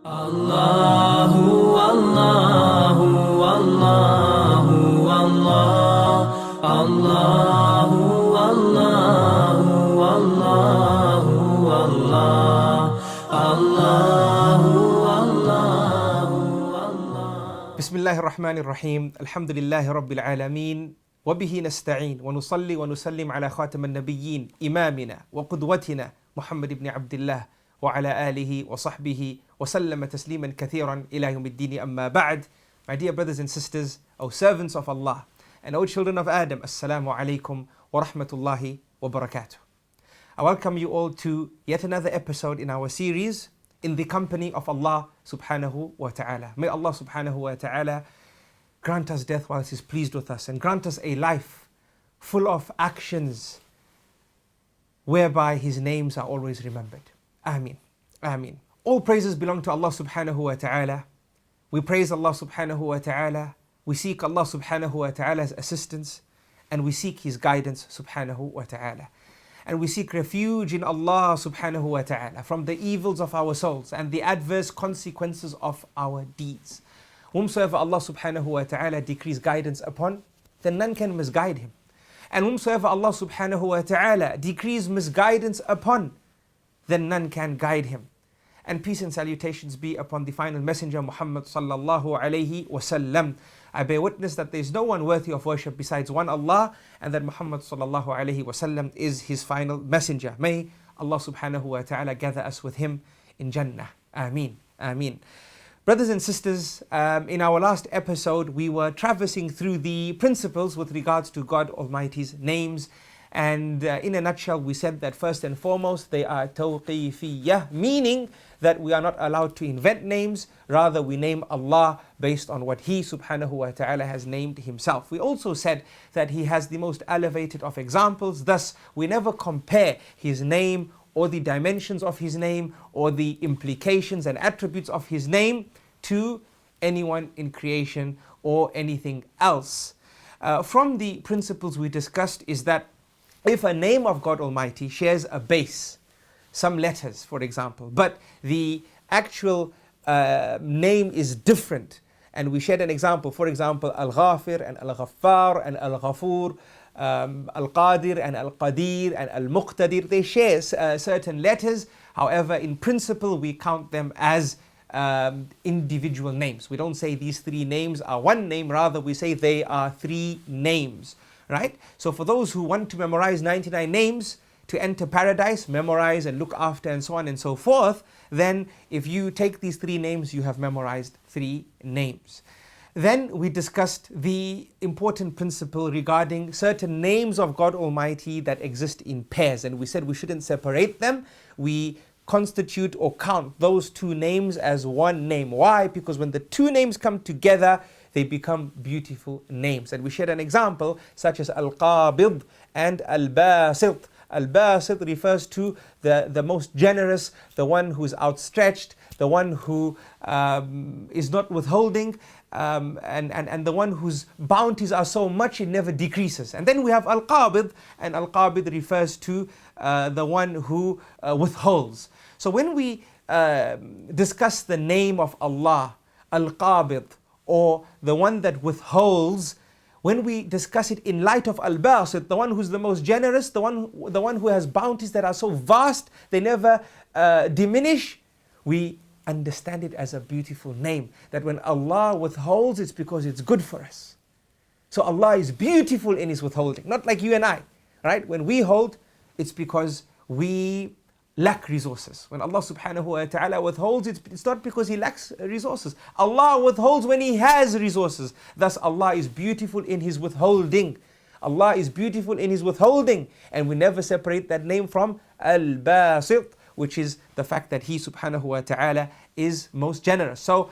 Allahu, Allahu, Allahu, Allah. Allahu, Allahu, Allahu, Allah. Allahu, Allahu, Allah. Bismillahir Rahmanir Rahim. Alhamdulillahi Rabbil Alameen. وبه نستعين ونصلي ونسلم على خاتم النبيين إمامنا وقدوتنا محمد بن عبد الله وعلى آله وصحبه وسلم تسليما كثيرا إلى يوم الدين أما بعد. My dear brothers and sisters, O servants of Allah and O children of Adam, Assalamu alaikum wa rahmatullahi wa barakatuh. I welcome you all to yet another episode in our series In the Company of Allah subhanahu wa ta'ala. May Allah subhanahu wa ta'ala grant us death whilst He's pleased with us, and grant us a life full of actions whereby His names are always remembered. Ameen. Ameen. All praises belong to Allah subhanahu wa ta'ala. We praise Allah subhanahu wa ta'ala. We seek Allah subhanahu wa ta'ala's assistance, and we seek His guidance subhanahu wa ta'ala. And we seek refuge in Allah subhanahu wa ta'ala from the evils of our souls and the adverse consequences of our deeds. Whomsoever Allah subhanahu wa ta'ala decrees guidance upon, then none can misguide him. And whomsoever Allah subhanahu wa ta'ala decrees misguidance upon, then none can guide him. And peace and salutations be upon the final messenger Muhammad sallallahu alayhi wasallam. I bear witness that there is no one worthy of worship besides one Allah, and that Muhammad sallallahu alayhi wasallam is his final messenger. May Allah subhanahu wa ta'ala gather us with him in Jannah. Ameen. Ameen. Brothers and sisters, in our last episode we were traversing through the principles with regards to God Almighty's names, and in a nutshell we said that first and foremost they are tawqifiyah, meaning that we are not allowed to invent names, rather we name Allah based on what He subhanahu wa ta'ala has named Himself. We also said that He has the most elevated of examples, thus we never compare His name or the dimensions of His name or the implications and attributes of His name to anyone in creation or anything else. From the principles we discussed is that if a name of God Almighty shares a base, some letters for example, but the actual name is different, and we shared an example, for example Al-Ghafir and Al-Ghaffar and Al-Ghafur, Al-Qadir and Al-Qadir and Al-Muqtadir, they share certain letters. However, in principle we count them as individual names. We don't say these three names are one name, rather we say they are three names, right? So for those who want to memorize 99 names to enter paradise, memorize and look after and so on and so forth, then if you take these three names, you have memorized three names. Then we discussed the important principle regarding certain names of God Almighty that exist in pairs, and we said we shouldn't separate them. We constitute or count those two names as one name. Why? Because when the two names come together, they become beautiful names. And we shared an example such as Al-Qabid and Al-Basit. Al-Basit refers to the most generous, the one who's outstretched, the one who is not withholding, and the one whose bounties are so much it never decreases. And then we have Al-Qabid, and Al-Qabid refers to the one who withholds. So when we discuss the name of Allah, Al-Qabid, or the one that withholds, when we discuss it in light of Al-Basit, the one who's the most generous, the one who has bounties that are so vast they never diminish, we understand it as a beautiful name. That when Allah withholds, it's because it's good for us. So Allah is beautiful in His withholding, not like you and I, right? When we hold, it's because we lack resources. When Allah subhanahu wa ta'ala withholds, it's not because He lacks resources. Allah withholds when He has resources. Thus Allah is beautiful in His withholding. Allah is beautiful in His withholding, and we never separate that name from Al-Basit, which is the fact that He subhanahu wa ta'ala is most generous. So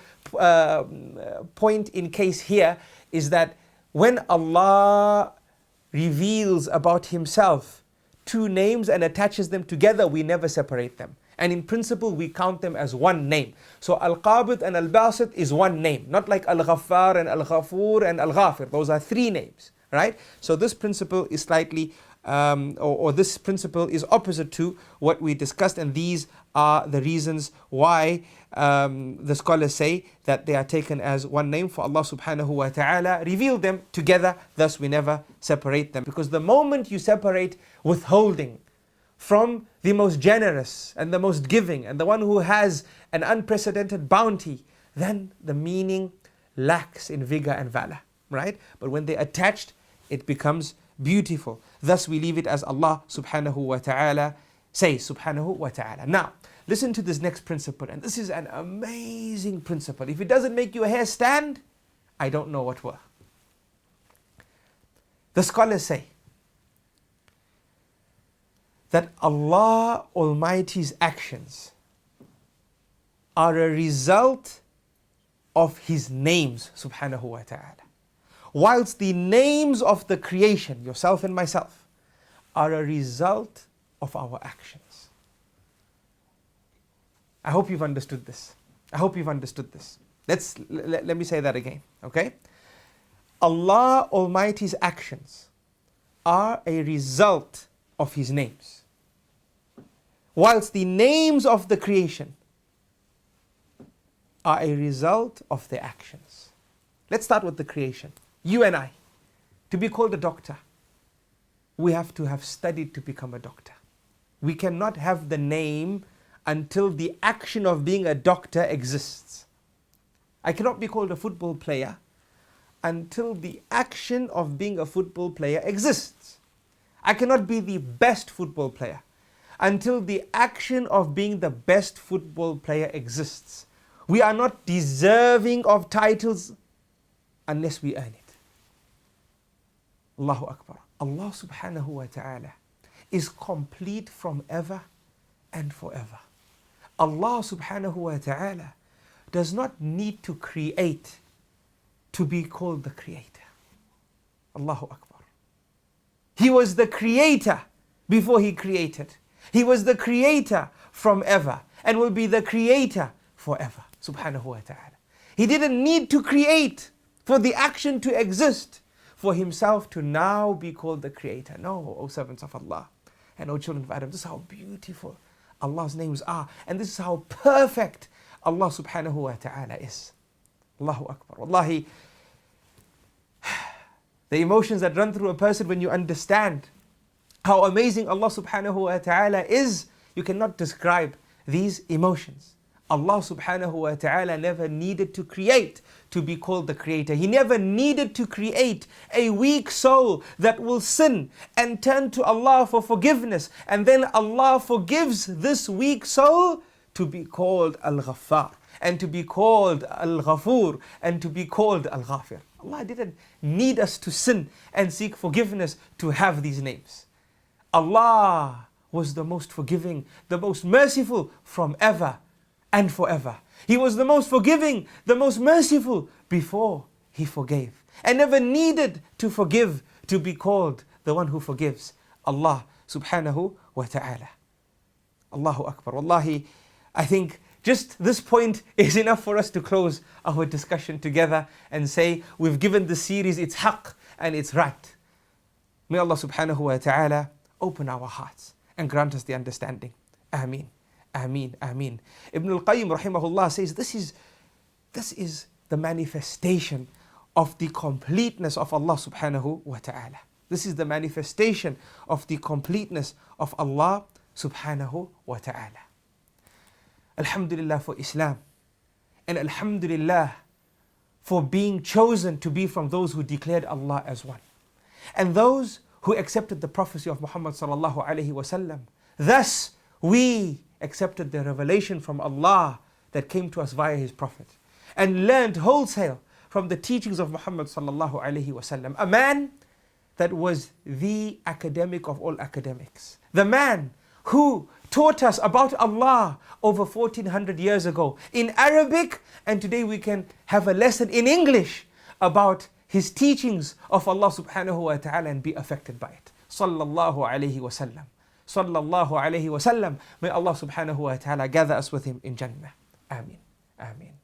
point in case here is that when Allah reveals about Himself two names and attaches them together, we never separate them. And in principle, we count them as one name. So Al-Qabid and Al-Basit is one name, not like Al-Ghaffar and Al-Ghafur and Al-Ghafir. Those are three names, right? So this principle is slightly, this principle is opposite to what we discussed, and these are the reasons why the scholars say that they are taken as one name, for Allah subhanahu wa ta'ala revealed them together, thus we never separate them. Because the moment you separate withholding from the most generous and the most giving and the one who has an unprecedented bounty, then the meaning lacks in vigor and valor, right? But when they're attached, it becomes beautiful. Thus we leave it as Allah subhanahu wa ta'ala says, subhanahu wa ta'ala. Now, listen to this next principle, and this is an amazing principle. If it doesn't make your hair stand, I don't know what will. The scholars say that Allah Almighty's actions are a result of His names, subhanahu wa ta'ala. Whilst the names of the creation, yourself and myself, are a result of our actions. I hope you've understood this. I hope you've understood this. Let me say that again, okay? Allah Almighty's actions are a result of His names, whilst the names of the creation are a result of their actions. Let's start with the creation. You and I, to be called a doctor, we have to have studied to become a doctor. We cannot have the name until the action of being a doctor exists. I cannot be called a football player until the action of being a football player exists. I cannot be the best football player until the action of being the best football player exists. We are not deserving of titles unless we earn it. Allahu Akbar. Allah subhanahu wa ta'ala is complete from ever and forever. Allah subhanahu wa ta'ala does not need to create to be called the creator. Allahu Akbar. He was the creator before He created. He was the creator from ever and will be the creator forever. Subhanahu wa ta'ala. He didn't need to create for the action to exist, for Himself to now be called the creator. No, O servants of Allah and O children of Adam, this is how beautiful Allah's names are, and this is how perfect Allah subhanahu wa ta'ala is. Allahu Akbar. Wallahi, the emotions that run through a person when you understand how amazing Allah subhanahu wa ta'ala is, you cannot describe these emotions. Allah subhanahu wa ta'ala never needed to create to be called the creator. He never needed to create a weak soul that will sin and turn to Allah for forgiveness, and then Allah forgives this weak soul to be called Al-Gaffaar, and to be called Al-Ghafoor, and to be called Al-Ghafir. Allah didn't need us to sin and seek forgiveness to have these names. Allah was the most forgiving, the most merciful from ever and forever. He was the most forgiving, the most merciful before He forgave, and never needed to forgive to be called the one who forgives. Allah subhanahu wa ta'ala. Allahu Akbar. Wallahi, I think just this point is enough for us to close our discussion together and say we've given the series its haqq and its right. May Allah subhanahu wa ta'ala open our hearts and grant us the understanding. Ameen. Ameen, ameen. Ibn al-Qayyim rahimahullah says this is the manifestation of the completeness of Allah subhanahu wa ta'ala. This is the manifestation of the completeness of Allah subhanahu wa ta'ala. Alhamdulillah for Islam, and Alhamdulillah for being chosen to be from those who declared Allah as one, and those who accepted the prophecy of Muhammad sallallahu alaihi wasallam. Thus we accepted the revelation from Allah that came to us via His Prophet, and learned wholesale from the teachings of Muhammad sallallahu alaihi wasallam, a man that was the academic of all academics, the man who taught us about Allah over 1400 years ago in Arabic, and today we can have a lesson in English about His teachings of Allah subhanahu wa ta'ala and be affected by it. Sallallahu alayhi wa sallam. Sallallahu alayhi wa sallam. May Allah subhanahu wa ta'ala gather us with Him in Jannah. Ameen. Ameen.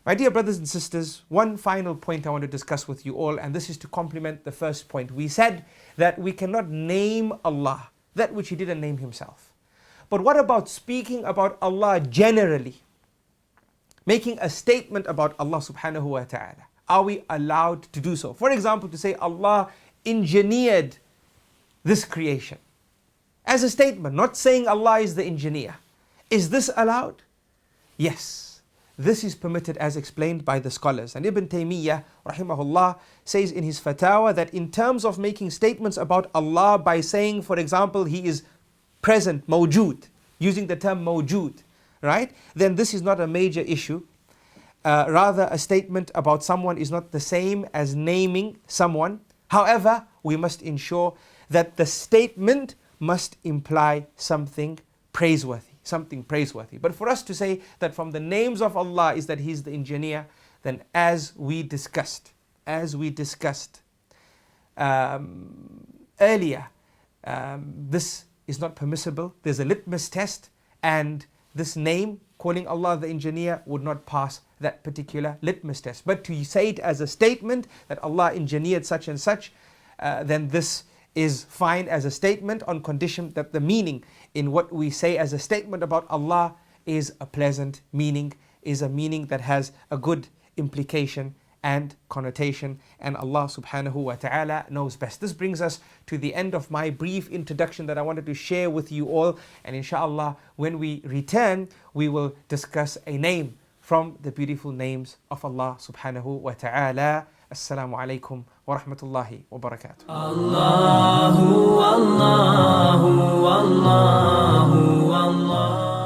My dear brothers and sisters, one final point I want to discuss with you all, and this is to complement the first point. We said that we cannot name Allah that which He didn't name Himself. But what about speaking about Allah generally? Making a statement about Allah subhanahu wa ta'ala. Are we allowed to do so? For example, to say Allah engineered this creation. As a statement, not saying Allah is the engineer. Is this allowed? Yes. This is permitted as explained by the scholars. And Ibn Taymiyyah, rahimahullah, says in his fatwa that in terms of making statements about Allah by saying, for example, He is present, mawjood, using the term mawjood, right? Then this is not a major issue. Rather, a statement about someone is not the same as naming someone. However, we must ensure that the statement must imply something praiseworthy. Something praiseworthy. But for us to say that from the names of Allah is that He's the engineer, then as we discussed earlier, this is not permissible. There's a litmus test, and this name, calling Allah the engineer, would not pass that particular litmus test. But to say it as a statement that Allah engineered such and such, then this is fine as a statement on condition that the meaning in what we say as a statement about Allah is a pleasant meaning, is a meaning that has a good implication and connotation, and Allah subhanahu wa ta'ala knows best. This brings us to the end of my brief introduction that I wanted to share with you all, and inshallah when we return we will discuss a name from the beautiful names of Allah subhanahu wa ta'ala. Assalamu alaikum wa rahmatullahi wa barakatuh. Allahu, Allahu, Allahu, Allah.